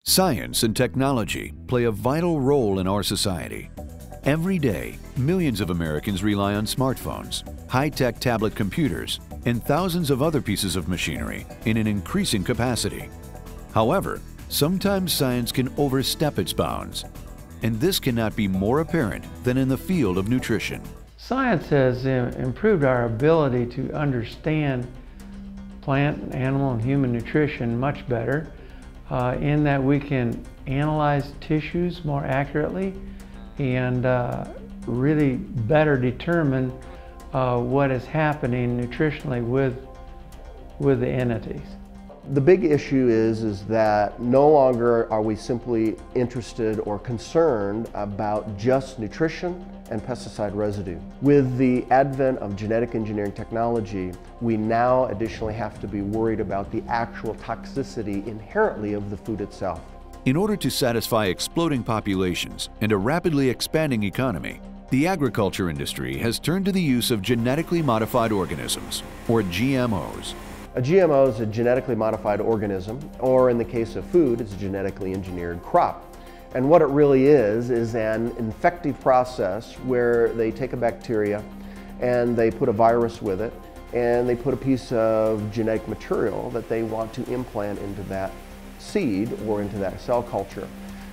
Science and technology play a vital role in our society. Every day, millions of Americans rely on smartphones, high-tech tablet computers, and thousands of other pieces of machinery in an increasing capacity. However, sometimes science can overstep its bounds, and this cannot be more apparent than in the field of nutrition. Science has improved our ability to understand plant, animal, and human nutrition much better, in that we can analyze tissues more accurately and really better determine what is happening nutritionally with the entities. The big issue is that no longer are we simply interested or concerned about just nutrition and pesticide residue. With the advent of genetic engineering technology, we now additionally have to be worried about the actual toxicity inherently of the food itself. In order to satisfy exploding populations and a rapidly expanding economy, the agriculture industry has turned to the use of genetically modified organisms, or GMOs. A GMO is a genetically modified organism, or in the case of food, it's a genetically engineered crop. And what it really is an infective process where they take a bacteria and they put a virus with it, and they put a piece of genetic material that they want to implant into that seed or into that cell culture.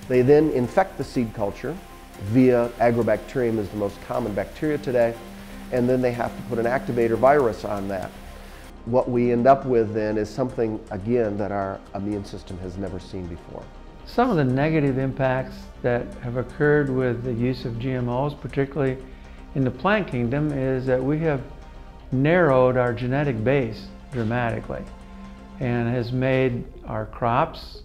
They then infect the seed culture via agrobacterium, is the most common bacteria today, and then they have to put an activator virus on that. What we end up with then is something, again, that our immune system has never seen before. Some of the negative impacts that have occurred with the use of GMOs, particularly in the plant kingdom, is that we have narrowed our genetic base dramatically and has made our crops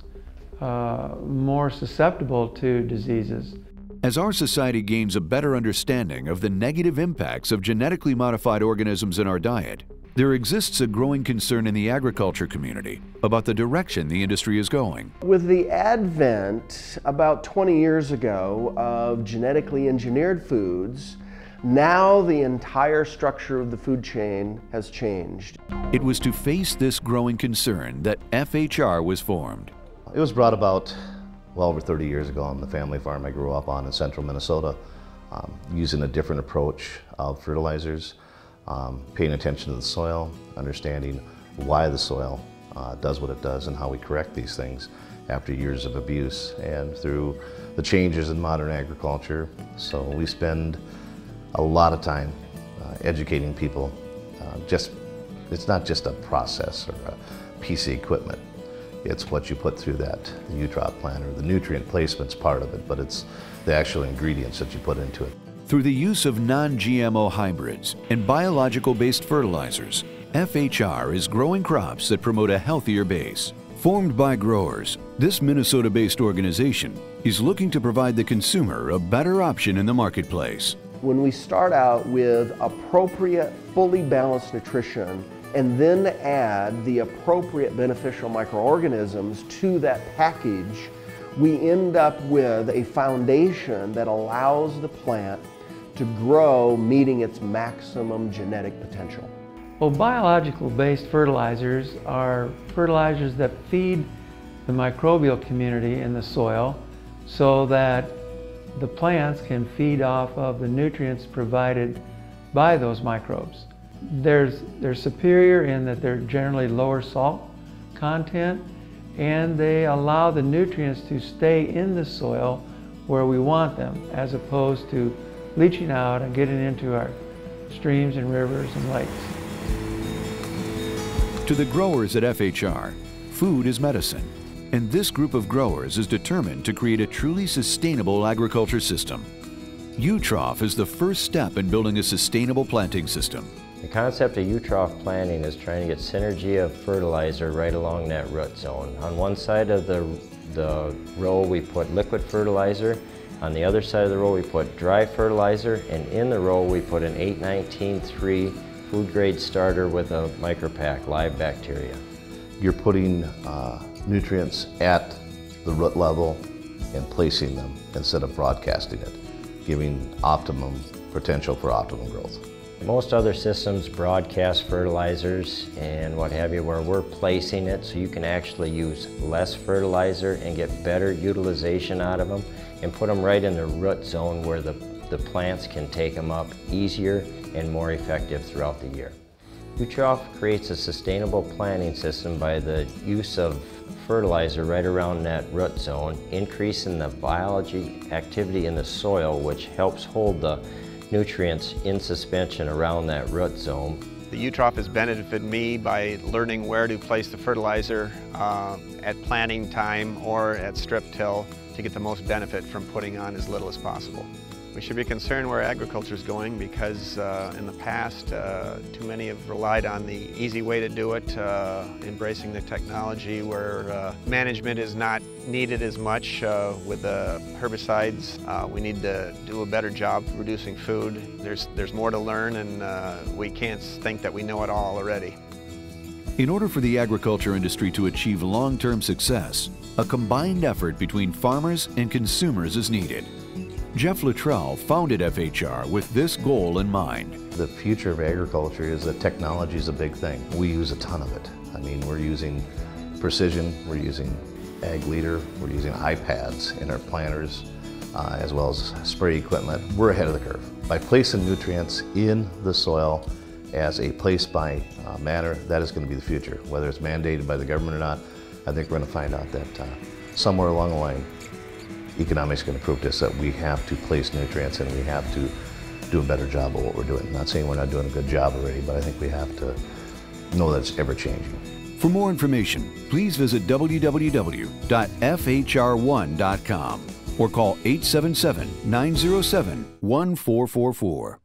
more susceptible to diseases. As our society gains a better understanding of the negative impacts of genetically modified organisms in our diet, there exists a growing concern in the agriculture community about the direction the industry is going. With the advent, about 20 years ago, of genetically engineered foods, now the entire structure of the food chain has changed. It was to face this growing concern that FHR was formed. It was brought about well over 30 years ago on the family farm I grew up on in central Minnesota, using a different approach of fertilizers, paying attention to the soil, understanding why the soil does what it does and how we correct these things after years of abuse and through the changes in modern agriculture. So we spend a lot of time educating people. It's not just a process or a piece of equipment. It's what you put through that U-Drop planter. The nutrient placement's part of it, but it's the actual ingredients that you put into it. Through the use of non-GMO hybrids and biological-based fertilizers, FHR is growing crops that promote a healthier base. Formed by growers, this Minnesota-based organization is looking to provide the consumer a better option in the marketplace. When we start out with appropriate, fully balanced nutrition and then add the appropriate beneficial microorganisms to that package, we end up with a foundation that allows the plant to grow, meeting its maximum genetic potential. Well, biological-based fertilizers are fertilizers that feed the microbial community in the soil so that the plants can feed off of the nutrients provided by those microbes. They're superior in that they're generally lower salt content, and they allow the nutrients to stay in the soil where we want them, as opposed to leaching out and getting into our streams and rivers and lakes. To the growers at FHR, food is medicine, and this group of growers is determined to create a truly sustainable agriculture system. U-Trough is the first step in building a sustainable planting system. The concept of U-Trough planting is trying to get synergy of fertilizer right along that root zone. On one side of the row we put liquid fertilizer, on the other side of the row we put dry fertilizer, and in the row we put an 8-19-3 food grade starter with a micropack live bacteria. You're putting nutrients at the root level and placing them instead of broadcasting it, giving optimum potential for optimum growth. Most other systems broadcast fertilizers and what have you where we're placing it so you can actually use less fertilizer and get better utilization out of them and put them right in the root zone where the plants can take them up easier and more effective throughout the year. UTROF creates a sustainable planting system by the use of fertilizer right around that root zone, increasing the biology activity in the soil, which helps hold the nutrients in suspension around that root zone. The UTROF has benefited me by learning where to place the fertilizer at planting time or at strip till to get the most benefit from putting on as little as possible. We should be concerned where agriculture is going because in the past too many have relied on the easy way to do it, embracing the technology where management is not needed as much with the herbicides. We need to do a better job reducing food. There's more to learn and we can't think that we know it all already. In order for the agriculture industry to achieve long-term success, a combined effort between farmers and consumers is needed. Jeff Luttrell founded FHR with this goal in mind. The future of agriculture is that technology is a big thing. We use a ton of it. I mean, we're using precision, we're using ag leader, we're using iPads in our planters, as well as spray equipment. We're ahead of the curve. By placing nutrients in the soil as a place-by manner, that is going to be the future. Whether it's mandated by the government or not, I think we're going to find out that somewhere along the line, economics is going to prove to us that we have to place nutrients and we have to do a better job of what we're doing. I'm not saying we're not doing a good job already, but I think we have to know that it's ever changing. For more information, please visit www.fhr1.com or call 877-907-1444.